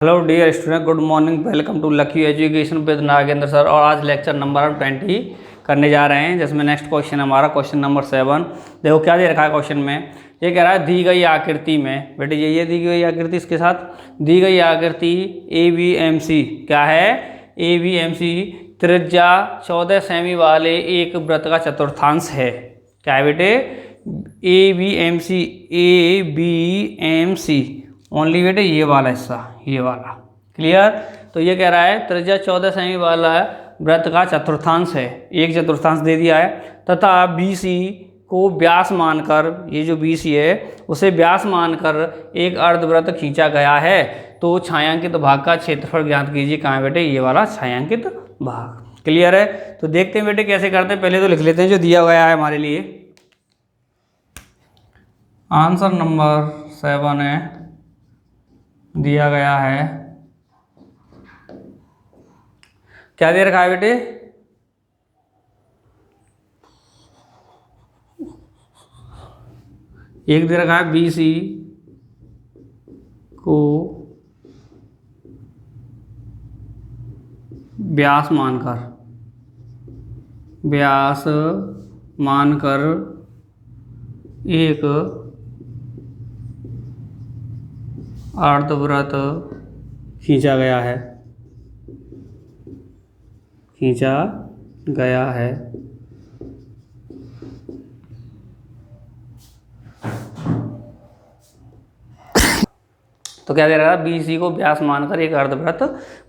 Hello dear student, good morning. Welcome to lucky education with Nagendra sir. और आज lecture number हम 20 करने जा रहे हैं, जिसमें नेक्स्ट क्वेश्चन हमारा क्वेश्चन नंबर 7। देखो क्या दे रखा है क्वेश्चन में। ये कह रहा है दी गई आकृति में, बेटे ये दी गई आकृति, इसके साथ दी गई आकृति ABMC क्या है, ABMC त्रिज्या 14 सेमी वाले एक वृत्त का चतुर्थांश है। क्या है बेटे, ABMC ओनली बेटे ये वाला हिस्सा, ये वाला। क्लियर। तो ये कह रहा है त्रिज्या 14 सेमी वाला वृत्त का चतुर्थांश है, एक चतुर्थांश दे दिया है, तथा BC को व्यास मानकर, ये जो BC है उसे व्यास मानकर एक अर्धवृत्त खींचा गया है। तो छायांकित भाग का क्षेत्रफल ज्ञात कीजिए। कहाँ है बेटे, ये वाला छायांकित भाग। क्लियर है। तो देखते हैं बेटे कैसे करते हैं। पहले तो लिख लेते हैं जो दिया गया है हमारे लिए। आंसर नंबर 7 है, दिया गया है। क्या दे रखा है बेटे, एक दे रखा है BC को व्यास मानकर एक अर्धवृत्त खींचा गया है। तो क्या दे रहा है, BC को व्यास मानकर एक अर्धवृत्त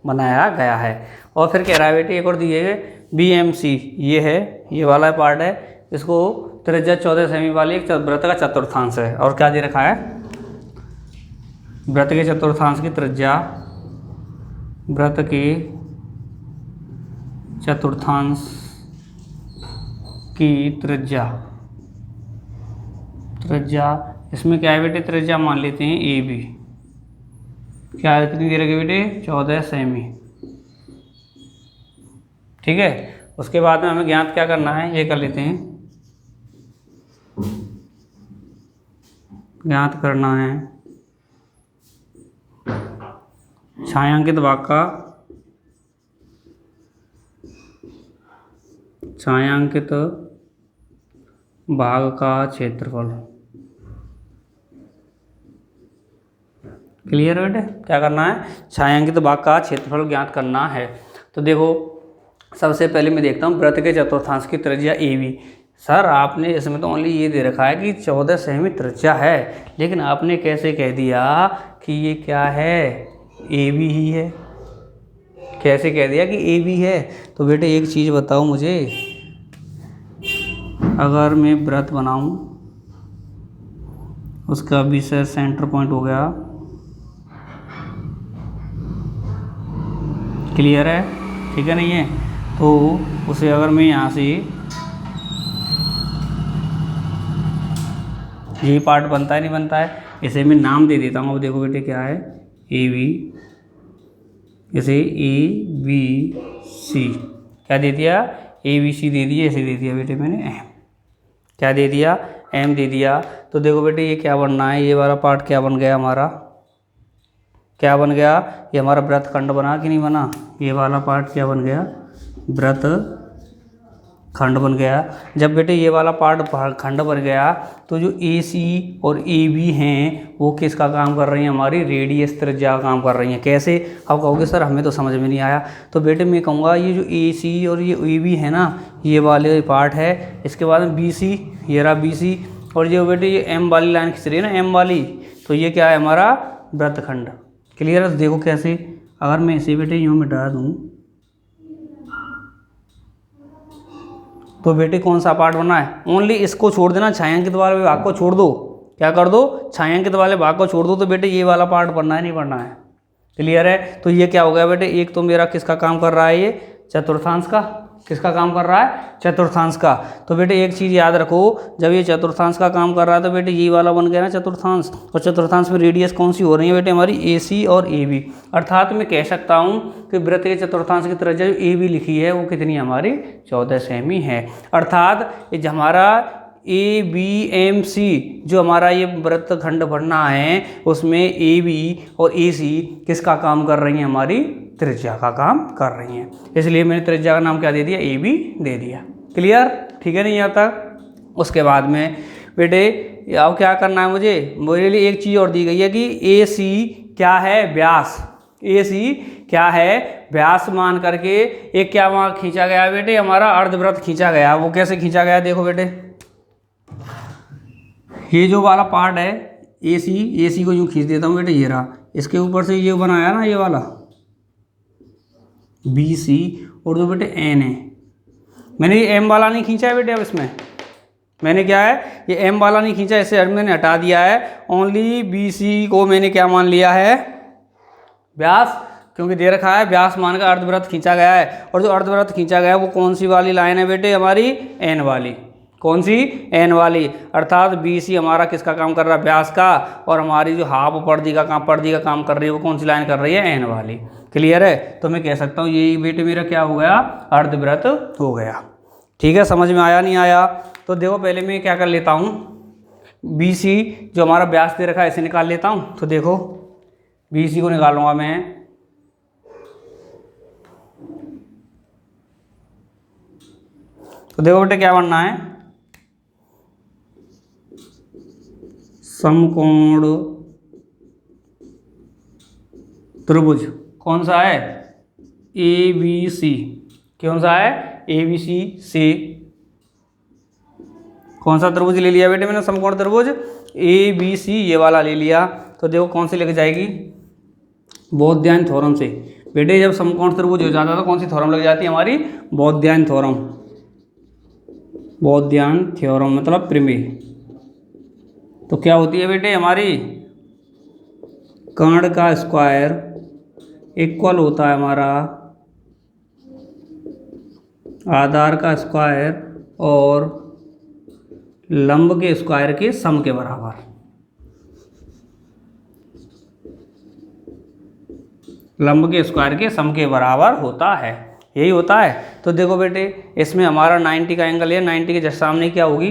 बनाया गया है। और फिर कह रहा है बेटे एक और दिए गए BMC, ये है, ये वाला पार्ट है, इसको त्रिज्या 14 सेमी वाली एक वृत्त का चतुर्थांश है। और क्या दे रखा है, वृत्त के चतुर्थांश की त्रिज्या, वृत्त के चतुर्थांश की त्रिज्या, इसमें क्या है बेटे, त्रिज्या मान लेते हैं AB। क्या कितनी दे रखी बेटे, 14 सेमी। ठीक है। उसके बाद में हमें ज्ञात क्या करना है, ये कर लेते हैं। ज्ञात करना है छायांकित भाग का क्षेत्रफल। क्लियर है बेटे, क्या करना है, छायांकित भाग का क्षेत्रफल ज्ञात करना है। तो देखो सबसे पहले मैं देखता हूँ वृत्त के चतुर्थांश की त्रिज्या AB। सर आपने इसमें तो ओनली ये दे रखा है कि 14 सेमी त्रिज्या है, लेकिन आपने कैसे कह दिया कि ये क्या है, AB ही है। कैसे कह दिया कि AB है। तो बेटे एक चीज़ बताओ मुझे, अगर मैं वृत्त बनाऊं, उसका विषय सेंटर पॉइंट हो गया। क्लियर है, ठीक है नहीं है। तो उसे अगर मैं यहाँ से, ये पार्ट बनता है नहीं बनता है, इसे मैं नाम दे देता हूँ। अब देखो बेटे क्या है, AB, इसे ABC क्या दे दिया, ABC दे दिया, इसे दे दिया बेटे मैंने M। क्या दे दिया, M दे दिया। तो देखो बेटे ये क्या बनना है, ये वाला पार्ट क्या बन गया हमारा, क्या बन गया, ये हमारा वृत्त खंड बना कि नहीं बना। ये वाला पार्ट क्या बन गया, वृत्त खंड बन गया। जब बेटे ये वाला पार्ट खंड बन गया, तो जो AC और AB हैं वो किसका काम कर रही हैं, हमारी रेडियस त्रिज्या का काम कर रही हैं। कैसे, आप कहोगे सर हमें तो समझ में नहीं आया। तो बेटे मैं कहूँगा ये जो AC और ये AB है ना, ये वाले पार्ट है। इसके बाद में BC, ये रहा BC, और जो बेटे ये M वाली लाइन खींच रही है ना, M वाली, तो ये क्या है हमारा वृत्तखंड। क्लियर है। देखो कैसे, अगर मैं इसे बेटे यूँ मिटा दूँ तो बेटे कौन सा पार्ट बना है, ओनली इसको छोड़ देना, छायांकित वाले भाग को छोड़ दो। क्या कर दो, छायांकित वाले भाग को छोड़ दो, तो बेटे ये वाला पार्ट बनना है नहीं बनना है। क्लियर है। तो ये क्या हो गया बेटे, एक तो मेरा किसका काम कर रहा है, ये चतुर्थांश का, किसका काम कर रहा है, चतुर्थांश का। तो बेटे एक चीज़ याद रखो, जब ये चतुर्थांश का काम कर रहा है तो बेटे ये वाला बन गया ना चतुर्थांश, और चतुर्थांश में रेडियस कौन सी हो रही है बेटे, हमारी AC और AB। अर्थात मैं कह सकता हूँ कि वृत्त के चतुर्थांश की त्रिज्या जो AB लिखी है वो कितनी हमारी 14 सेमी है। अर्थात ये हमारा ABMC जो हमारा ये वृत्तखंड बनना है उसमें AB और AC किसका काम कर रही हैं, हमारी त्रिज्या का काम कर रही हैं, इसलिए मैंने त्रिज्या का नाम क्या दे दिया, AB दे दिया। क्लियर, ठीक है नहीं यहाँ तक। उसके बाद में बेटे अब क्या करना है मुझे, मेरे लिए एक चीज़ और दी गई है कि AC क्या है, व्यास, AC क्या है, व्यास मान करके एक क्या वहाँ खींचा गया है बेटे, हमारा अर्धवृत्त खींचा गया। वो कैसे खींचा गया, देखो बेटे ये जो वाला पार्ट है AC को यूँ खींच देता हूँ बेटे, ये रहा, इसके ऊपर से ये बनाया ना ये वाला BC, और जो बेटे N है, मैंने ये M वाला नहीं खींचा है बेटे। अब इसमें मैंने क्या है, ये M वाला नहीं खींचा, इसे मैंने हटा दिया है, ओनली BC को मैंने क्या मान लिया है, व्यास, क्योंकि दे रखा है व्यास मान का अर्धवृत्त खींचा गया है। और जो अर्धवृत्त खींचा गया है वो कौन सी वाली लाइन है बेटे, हमारी N वाली। कौन सी, N वाली, अर्थात BC हमारा किसका काम कर रहा है, व्यास का, और हमारी जो हाफ पर्दी का काम कर रही है वो कौन सी लाइन कर रही है, N वाली। क्लियर है, तो मैं कह सकता हूँ ये बेटे मेरा क्या हो गया, अर्धवृत्त हो गया। ठीक है, समझ में आया नहीं आया। तो देखो पहले मैं क्या कर लेता हूँ, BC जो हमारा व्यास दे रखा है इसे निकाल लेता हूँ। तो देखो BC को निकालूंगा मैं, तो देखो बेटे क्या बनना है, समकोण त्रिभुज कौन सा है, ABC, कौन सा है, ABC से कौन सा त्रिभुज ले लिया बेटे मैंने, समकोण त्रिभुज ABC ये वाला ले लिया। तो देखो कौन से लेके जाएगी, बोधायन थ्योरम से। बेटे जब समकोण त्रिभुज हो जाता है तो कौन सी थ्योरम लग जाती है हमारी, बोधायन थ्योरम, बोधायन थ्योरम मतलब प्रमेय। तो क्या होती है बेटे हमारी, कर्ण का स्क्वायर इक्वल होता है हमारा आधार का स्क्वायर और लंब के स्क्वायर के सम के बराबर। लंब के स्क्वायर के सम के बराबर होता है, यही होता है। तो देखो बेटे इसमें हमारा 90 का एंगल है, 90 के जस्ट सामने क्या होगी,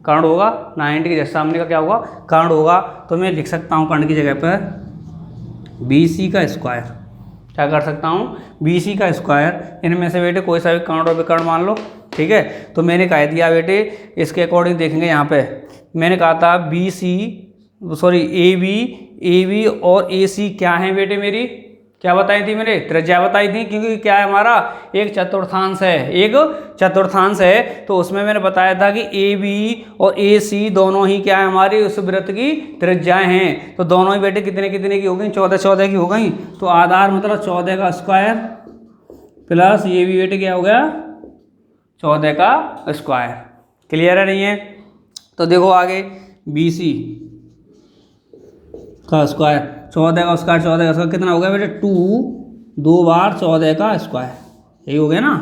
कर्ण होगा, 90 के जस्ट सामने का क्या होगा, कर्ण होगा। तो मैं लिख सकता हूँ कर्ण की जगह पर BC का स्क्वायर, क्या कर सकता हूँ, BC का स्क्वायर, इनमें से बेटे कोई सा भी कर्ण और विकर्ण मान लो। ठीक है, तो मैंने कह दिया बेटे इसके अकॉर्डिंग देखेंगे, यहाँ पे मैंने कहा था AB और AC क्या है बेटे मेरी, क्या बताई थी मैंने, त्रिज्या बताई थी, क्योंकि क्या है हमारा एक चतुर्थांश है, एक चतुर्थांश है। तो उसमें मैंने बताया था कि AB और AC दोनों ही क्या है हमारी उस वृत्त की त्रिज्याएं हैं। तो दोनों ही बेटे कितने कितने की हो गई, 14 की हो गई। तो आधार मतलब 14 का स्क्वायर प्लस ये भी बेटे क्या हो गया, 14 का स्क्वायर। क्लियर है नहीं है। तो देखो आगे BC का स्क्वायर, 14 का स्क्वायर, 14 का स्क्वायर कितना हो गया बेटे, 2 बार 14 का स्क्वायर, यही हो गया ना,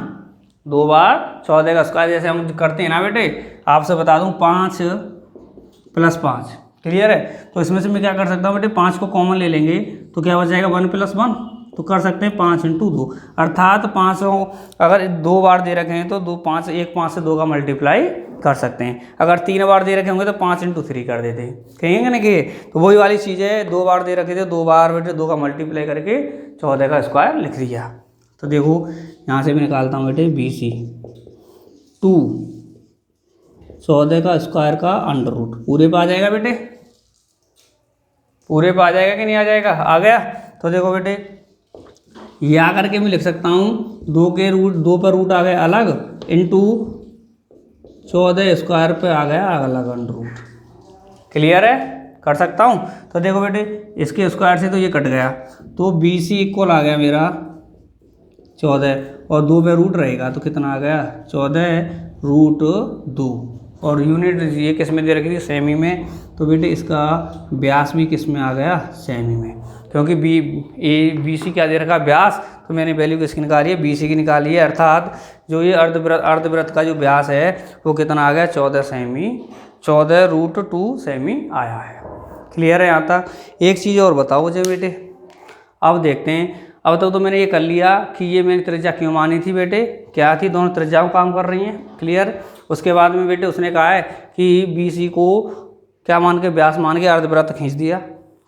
2 बार 14 का स्क्वायर। जैसे हम करते हैं ना बेटे, आपसे बता दूं 5 + 5। क्लियर है। तो इसमें से मैं क्या कर सकता हूँ बेटे, 5 को कॉमन ले लेंगे तो क्या बच जाएगा, 1 + 1। तो कर सकते हैं 5 × 2, अर्थात 5 अगर 2 बार दे रखे हैं तो 5 से 2 का मल्टीप्लाई कर सकते हैं। अगर 3 बार दे रखे होंगे तो 5 × 3 कर देते हैं, कहेंगे ना कि। तो वही वाली चीज़ है, 2 बार दे रखे थे, 2 बार बेटे 2 का मल्टीप्लाई करके 14 का स्क्वायर लिख दिया। तो देखो यहाँ से मैं निकालता हूँ बेटे BC 2 14 का स्क्वायर का √ पूरे पे आ जाएगा बेटे, पूरे पे आ जाएगा कि नहीं आ जाएगा, आ गया। तो देखो बेटे ये आकर के मैं लिख सकता हूँ 2 पर रूट आ गया अलग, इंटू 14 स्क्वायर पे आ गया अलग √ क्लियर है, कर सकता हूँ। तो देखो बेटे इसके स्क्वायर से तो ये कट गया, तो BC इक्वल आ गया मेरा 14 और 2 पे रूट रहेगा तो कितना आ गया, 14√2। और यूनिट ये किस में दे रखी थी, सेमी में। तो बेटे इसका व्यास भी किस में आ गया, सेमी में, क्योंकि BC क्या दे रखा व्यास। तो मैंने वैल्यू किसकी निकाली है, BC की निकाली है। अर्थात जो ये अर्धवृत्त का जो व्यास है वो कितना आ गया, 14 सेमी, 14√2 सेमी आया है। क्लियर है यहाँ तक। एक चीज़ और बताओ मुझे बेटे, अब देखते हैं अब तक तो मैंने ये कर लिया कि ये मैंने त्रिज्या क्यों मानी थी बेटे, क्या थी, दोनों त्रिज्याओं काम कर रही हैं, क्लियर। उसके बाद में बेटे उसने कहा है कि बी सी को क्या मान के, व्यास मान के अर्धवृत्त खींच दिया,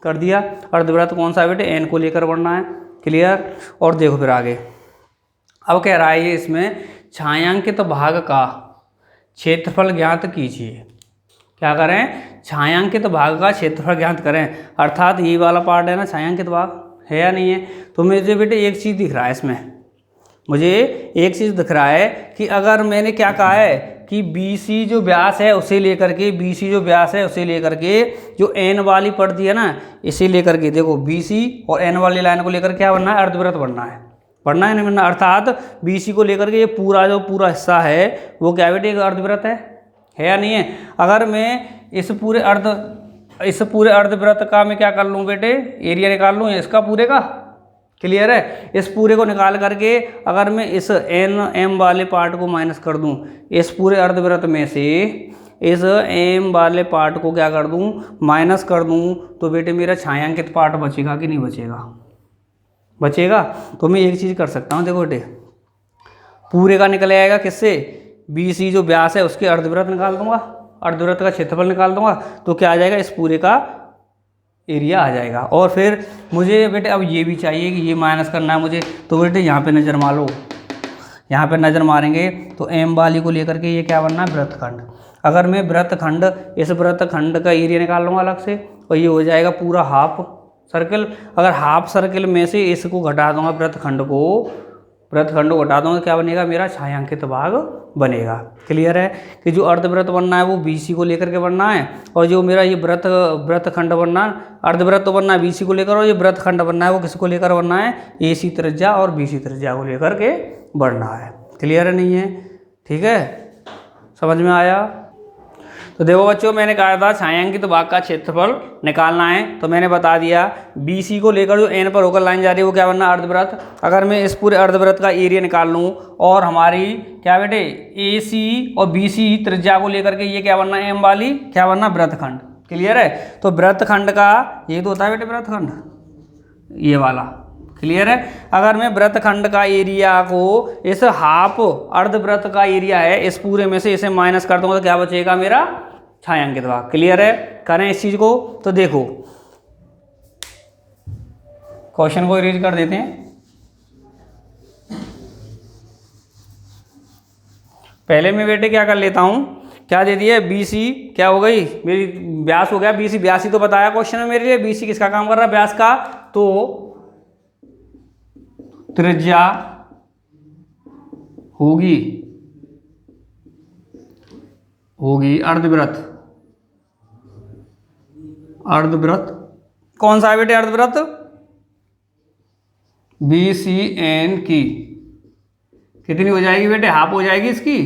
कर दिया। अर्धवृत्त कौन सा है बेटे, एन को लेकर बढ़ना है, क्लियर। और देखो फिर आगे, अब कह रहा है ये इसमें छायांकित भाग का क्षेत्रफल ज्ञात कीजिए। क्या करें, छायांकित भाग का क्षेत्रफल ज्ञात करें, अर्थात ये वाला पार्ट है ना छायांकित भाग, है या नहीं है। तो मुझे बेटे एक चीज़ दिख रहा है इसमें, मुझे एक चीज़ दिख रहा है कि अगर मैंने क्या कहा है कि बी सी जो व्यास है उसे लेकर के, बी सी जो व्यास है उसे लेकर के जो एन वाली पड़ती है ना, इसे लेकर के देखो बी सी और एन वाली लाइन को लेकर क्या बनना है, अर्धवृत्त बनना है, बनना है नहीं बनना। अर्थात बी सी को लेकर के ये पूरा जो पूरा हिस्सा है वो क्या बेटे, एक अर्धवृत्त है या नहीं है। अगर मैं इस पूरे अर्धवृत्त का मैं क्या कर लूँ बेटे, एरिया निकाल लूँ इसका पूरे का, क्लियर है। इस पूरे को निकाल करके अगर मैं इस एन एम वाले पार्ट को माइनस कर दूं, इस पूरे अर्धवृत्त में से इस एम वाले पार्ट को क्या कर दूं, माइनस कर दूं, तो बेटे मेरा छायांकित पार्ट बचेगा कि नहीं बचेगा, बचेगा। तो मैं एक चीज़ कर सकता हूँ, देखो बेटे पूरे का निकल आएगा किससे, बी सी जो व्यास है उसके अर्धवृत्त निकाल दूंगा, अर्धवृत्त का क्षेत्रफल निकाल दूंगा, तो क्या आ जाएगा, इस पूरे का एरिया आ जाएगा। और फिर मुझे बेटे अब ये भी चाहिए कि ये माइनस करना है मुझे, तो बेटे यहाँ पे नज़र मारो, यहाँ पे नज़र मारेंगे तो एम वाली को लेकर के ये क्या बनना है, वृत्तखंड। अगर मैं वृत्तखंड, इस वृत्तखंड का एरिया निकाल लूँगा अलग से, और ये हो जाएगा पूरा हाफ सर्कल। अगर हाफ सर्कल में से इसको घटा दूंगा, वृत्तखंड को घटा दूंगा, क्या बनेगा, मेरा छायांकित भाग बनेगा। क्लियर है कि जो अर्धवृत्त बनना है वो बी सी को लेकर के बनना है, और जो मेरा ये वृत्तखंड बनना, अर्धवृत्त तो बनना है बी सी को लेकर, और ये वृत्तखंड बनना है वो किसको लेकर बनना है, ए सी त्रिज्या और बी सी त्रिज्या को लेकर के बढ़ना है। क्लियर है नहीं है, ठीक है, समझ में आया। तो देखो बच्चों, मैंने कहा था छायांकित भाग का क्षेत्रफल निकालना है, तो मैंने बता दिया बी सी को लेकर जो एन पर होकर लाइन जा रही है वो क्या बनना है, अर्धवृत्त। अगर मैं इस पूरे अर्धवृत्त का एरिया निकाल लूँ, और हमारी क्या बेटे ए सी और बी सी त्रिज्या को लेकर के ये क्या बनना है, एम वाली क्या बनना, वृत्तखंड। क्लियर है। तो वृत्तखंड का ये तो होता है बेटे वृत्तखंड, ये वाला, क्लियर है। अगर मैं वृत्तखंड का एरिया को इस हाफ अर्धवृत्त का एरिया है इस पूरे में से इसे माइनस कर दूंगा, तो क्या बचेगा, मेरा छायांकित भाग। क्लियर है, करें इस चीज को। तो देखो क्वेश्चन को इरेज कर देते हैं। पहले मैं बेटे क्या कर लेता हूं, क्या दे दिया, बी सी क्या हो गई मेरी, व्यास हो गया बी सी, व्यास ही तो बताया क्वेश्चन में मेरे लिए, बी सी किसका काम कर रहा है, व्यास का। तो त्रिज्या होगी अर्धवृत्त कौन सा है बेटे, अर्धवृत्त बी सी एन की कितनी हो जाएगी बेटे, हाफ हो जाएगी इसकी,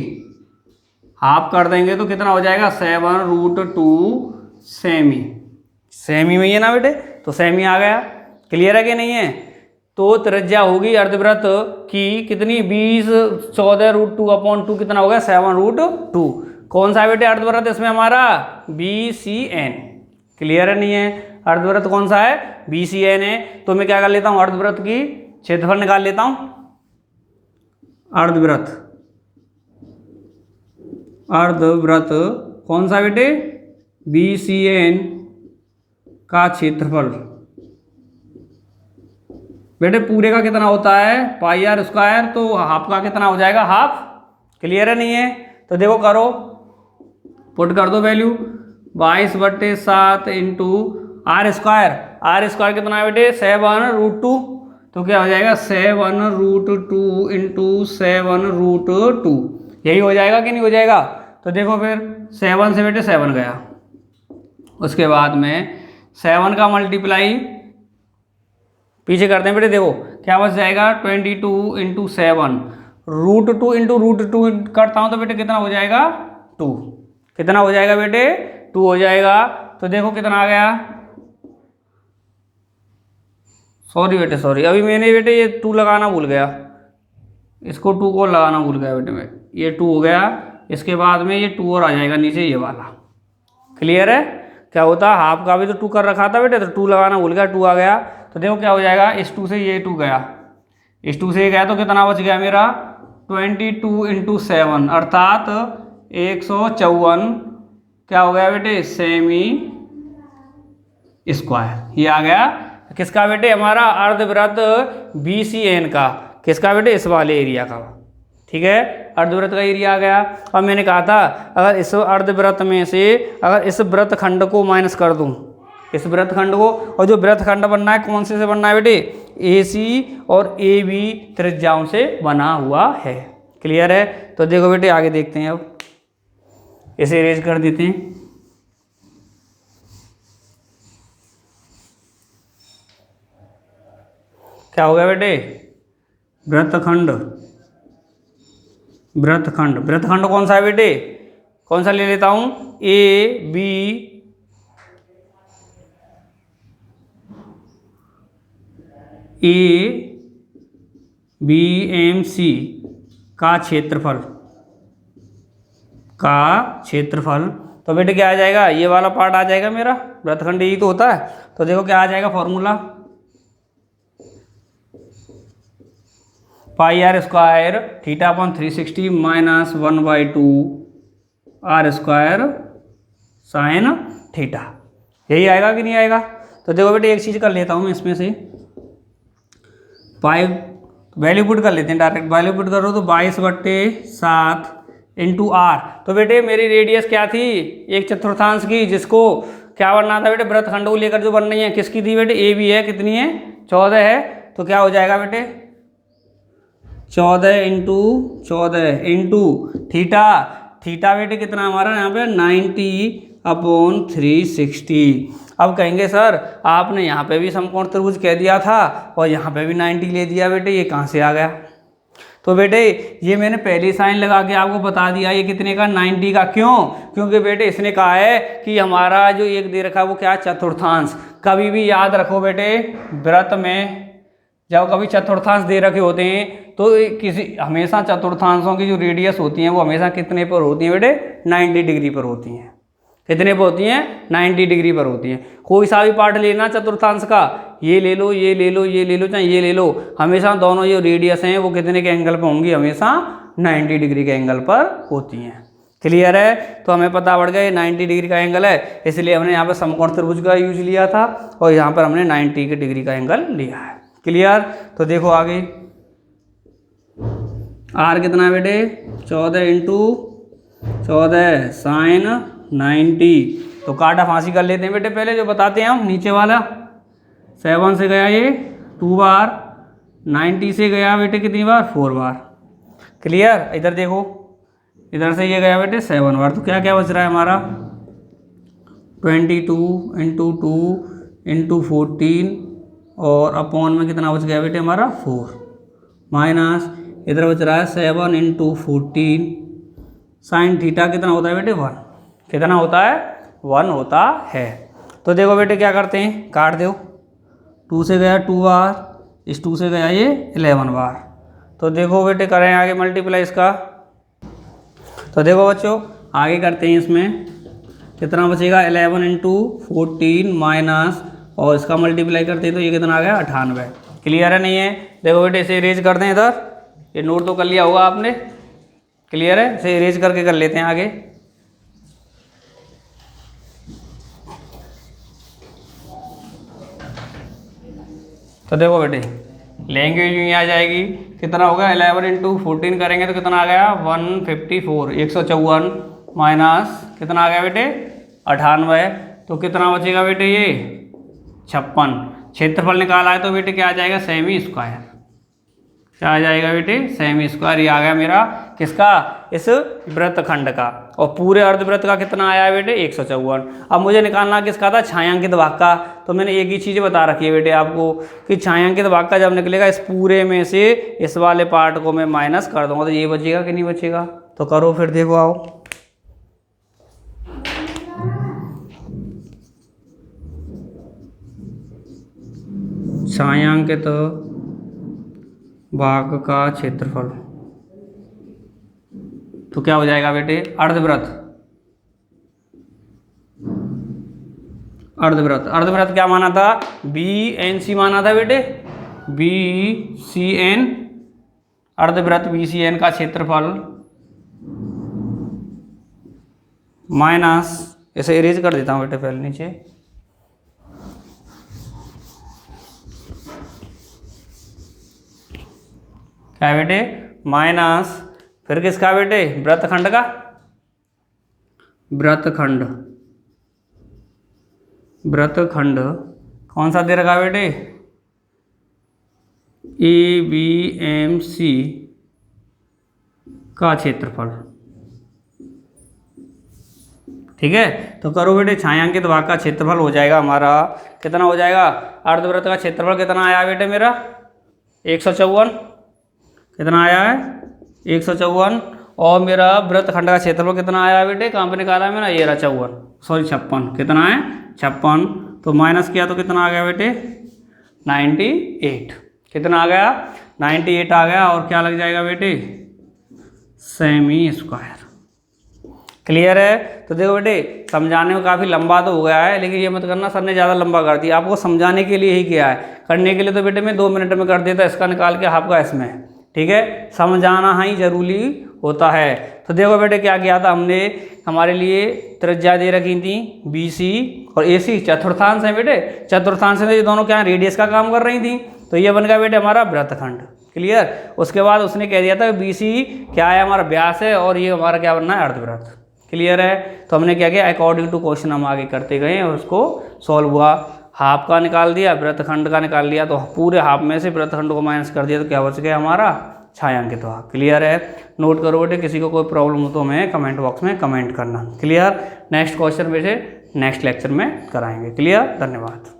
हाफ कर देंगे तो कितना हो जाएगा, 7√2 सेमी। सेमी में ही है ना बेटे, तो सेमी आ गया। क्लियर है कि नहीं है। तो त्रिज्या होगी अर्धवृत्त की कितनी, 20 14√2/2 कितना होगा, 7√2। कौन सा बेटे अर्धवृत्त इसमें हमारा, बी सी एन। क्लियर है नहीं है, अर्धवृत्त कौन सा है, बी सी एन है। तो मैं क्या कर लेता हूँ, अर्धवृत्त की क्षेत्रफल निकाल लेता हूँ। अर्धवृत्त कौन सा बेटे, बी सी एन का क्षेत्रफल बेटे पूरे का कितना होता है, पाई आर स्क्वायर, तो हाफ का कितना हो जाएगा, हाफ। क्लियर है नहीं है। तो देखो करो, पुट कर दो वैल्यू, 22/7 इंटू आर स्क्वायर कितना है बेटे, 7√2। तो क्या हो जाएगा, 7√2 इंटू 7√2, यही हो जाएगा कि नहीं हो जाएगा। तो देखो फिर 7 से बेटे 7 गया, उसके बाद में 7 का मल्टीप्लाई पीछे करते हैं बेटे, देखो क्या बच जाएगा, 22 इंटू 7, √2 इंटू √2 करता हूँ तो बेटे कितना हो जाएगा, 2। कितना हो जाएगा बेटे, 2 हो जाएगा। तो देखो कितना आ गया, सॉरी बेटे सॉरी, अभी मैंने बेटे ये 2 लगाना भूल गया, इसको 2 को लगाना भूल गया बेटे मैं, ये 2 हो गया। इसके बाद में ये 2 और आ जाएगा नीचे, ये वाला। क्लियर है। क्या होता है, हाफ का भी तो 2 कर रखा था बेटे, तो 2 लगाना भूल गया, 2 आ गया। तो देखो क्या हो जाएगा, इस 2 से ये 2 गया, इस 2 से गया तो कितना बच गया मेरा 22 इंटू 7 अर्थात 154 क्या हो गया बेटे सेमी स्क्वायर। ये आ गया किसका बेटे हमारा अर्धवृत्त BCN का, किसका बेटे इस वाले एरिया का। ठीक है, अर्धवृत्त का एरिया आ गया। अब मैंने कहा था अगर इस अर्धवृत्त में से अगर इस वृत्त खंड को माइनस कर दूं, इस वृत्त खंड को, और जो वृत्त खंड बनना है कौन से बनना है बेटे AC और AB त्रिज्याओं से बना हुआ है। क्लियर है। तो देखो बेटे आगे देखते हैं, अब इसे इरेज कर देते हैं। क्या हो गया बेटे वृत्तखंड, वृत्तखंड, वृत्तखंड कौन सा है बेटे, कौन सा ले लेता हूं AB BMC का क्षेत्रफल, का क्षेत्रफल। तो बेटे क्या आ जाएगा, ये वाला पार्ट आ जाएगा मेरा, वृत्तखंड यही तो होता है। तो देखो क्या आ जाएगा formula, pi r square theta upon 360 minus 1/2 r square sine theta. यही आएगा कि नहीं आएगा। तो देखो बेटे एक चीज़ कर लेता हूँ मैं इसमें से, पाई वैल्यू पुट कर लेते हैं, डायरेक्ट वैल्यू पुट करो तो 22/7 इंटू आर। तो बेटे मेरी रेडियस क्या थी 1/4 की, जिसको क्या बनना था बेटे वृत्तखंड को लेकर जो बन रही है, किसकी थी बेटे ए बी है, कितनी है 14 है। तो क्या हो जाएगा बेटे 14 इंटू 14 इंटू थीटा, थीटा बेटे कितना हमारा यहाँ पे 90/360। अब कहेंगे सर आपने यहाँ पे भी समकोण त्रिभुज कह दिया था और यहाँ पे भी 90 ले दिया बेटे, ये कहाँ से आ गया। तो बेटे ये मैंने पहले साइन लगा के आपको बता दिया, ये कितने का 90 का। क्यों, क्योंकि बेटे इसने कहा है कि हमारा जो एक दे रखा है वो क्या चतुर्थांश। कभी भी याद रखो बेटे व्रत में जब कभी चतुर्थांश दे रखे होते हैं तो किसी हमेशा चतुर्थांशों की जो रेडियस होती हैं वो हमेशा कितने पर होती हैं बेटे 90 डिग्री पर होती हैं। कितने पर होती हैं 90 डिग्री पर होती हैं। कोई सा भी पार्ट लेना चतुर्थांश का, ये ले लो ये ले लो ये ले लो चाहे ये ले लो, हमेशा दोनों जो रेडियस हैं वो कितने के एंगल पर होंगी, हमेशा 90 डिग्री के एंगल पर होती हैं। क्लियर है। तो हमें पता पड़ गया ये 90 डिग्री का एंगल है, इसलिए हमने यहाँ पर समकोण त्रिभुज का यूज लिया था और यहाँ पर हमने 90 डिग्री का एंगल लिया है। क्लियर। तो देखो आगे आर कितना है बेटे 14 इंटू 14 साइन 90। तो काटा फांसी कर लेते हैं बेटे, पहले जो बताते हैं हम नीचे वाला 7 से गया ये 2 बार, 90 से गया बेटे कितनी बार 4 बार। क्लियर। इधर देखो इधर से ये गया बेटे 7 बार। तो क्या क्या बच रहा है हमारा 22 इंटू 2 इंटू 14 और अपॉन में कितना बच गया बेटे हमारा 4 माइनस इधर बच रहा है 7 इंटू 14 साइन थीटा कितना होता है बेटे 1। कितना होता है 1 होता है। तो देखो बेटे क्या करते हैं काट दो, 2 से गया 2 बार, इस 2 से गया ये 11 बार। तो देखो बेटे करें आगे मल्टीप्लाई इसका। तो देखो बच्चों आगे करते हैं, इसमें कितना बचेगा 11 इंटू 14 माइनस और इसका मल्टीप्लाई करते हैं तो ये कितना आ गया 98। क्लियर है नहीं है। देखो बेटे इसे इरेज कर दें, इधर ये नोट तो कर लिया होगा आपने। क्लियर है, इसे इरेज करके कर लेते हैं आगे। तो देखो बेटे लैंग्वेज यूँ आ जाएगी, कितना होगा 11 इंटू 14 करेंगे तो कितना आ गया 154 154 माइनस कितना आ गया बेटे 98। तो कितना बचेगा बेटे ये 56। क्षेत्रफल निकाला है तो बेटे क्या आ जाएगा सेमी स्क्वायर। क्या आ जाएगा बेटे सेमी स्क्वायर। ये आ गया मेरा किसका इस वृत्तखंड का। और पूरे अर्धवृत्त का कितना आया है बेटे 154। अब मुझे निकालना किसका था छायांकित भाग का। तो मैंने एक ही चीज़ बता रखी है बेटे आपको कि छायांकित भाग का जब निकलेगा इस पूरे में से इस वाले पार्ट को मैं माइनस कर दूंगा तो ये बचेगा कि नहीं बचेगा। तो करो फिर देखो आओ। छायांकित भाग का क्षेत्रफल तो क्या हो जाएगा बेटे अर्धवृत्त। अर्धवृत्त क्या माना था BNC माना था बेटे। बी सी एन, अर्धवृत्त बी सी एन का क्षेत्रफल माइनस, इसे इरेज कर देता हूँ बेटे पहले नीचे, क्या है बेटे, माइनस, फिर किसका बेटे, वृत्तखंड का, वृत्तखंड, वृत्तखंड कौन सा दे रखा बेटे, ए बी एम सी का क्षेत्रफल। ठीक है, तो करो बेटे, छायांकित भाग का क्षेत्रफल हो जाएगा हमारा, कितना हो जाएगा, अर्धवृत्त का क्षेत्रफल कितना आया बेटे मेरा 154, कितना आया है 154, और मेरा वृत्तखंड का क्षेत्रफल कितना आया है बेटे, कहाँ पे निकाला है मैंने, ये रहा 54, सॉरी 56, कितना है 56, तो माइनस किया तो कितना आ गया बेटे 98, कितना आ गया 98 आ गया, और क्या लग जाएगा बेटे, सेमी स्क्वायर। क्लियर है, तो देखो बेटे समझाने में काफ़ी लंबा तो हो गया है, लेकिन ये मत करना सर ने ज़्यादा लंबा कर दिया, आपको समझाने के लिए ही किया है, करने के लिए तो बेटे मैं 2 मिनट में कर देता, इसका निकाल के हाफ का इसमें। ठीक है, समझाना ही जरूरी होता है। तो देखो बेटे क्या किया था हमने, हमारे लिए त्रिज्या दे रखी थी बी सी और ए सी, चतुर्थांश है बेटे, चतुर्थांश से ये दोनों क्या रेडियस का काम कर रही थी, तो ये बन गया बेटे हमारा वृत्तखंड। क्लियर, उसके बाद उसने कह दिया था बी सी क्या है, हमारा व्यास है, और ये हमारा क्या बनना है, अर्धवृत्त। क्लियर है, तो हमने क्या किया, अकॉर्डिंग टू क्वेश्चन हम आगे करते गए और उसको सॉल्व हुआ, हाफ का निकाल दिया, वृत्तखंड का निकाल लिया, तो पूरे हाफ में से वृत्तखंड को माइनस कर दिया, तो क्या बच गया हमारा छायांकित भाग। क्लियर है, नोट करो बेटे, किसी को कोई प्रॉब्लम हो तो हमें कमेंट बॉक्स में कमेंट करना। क्लियर, नेक्स्ट क्वेश्चन में से नेक्स्ट लेक्चर में कराएंगे। क्लियर, धन्यवाद।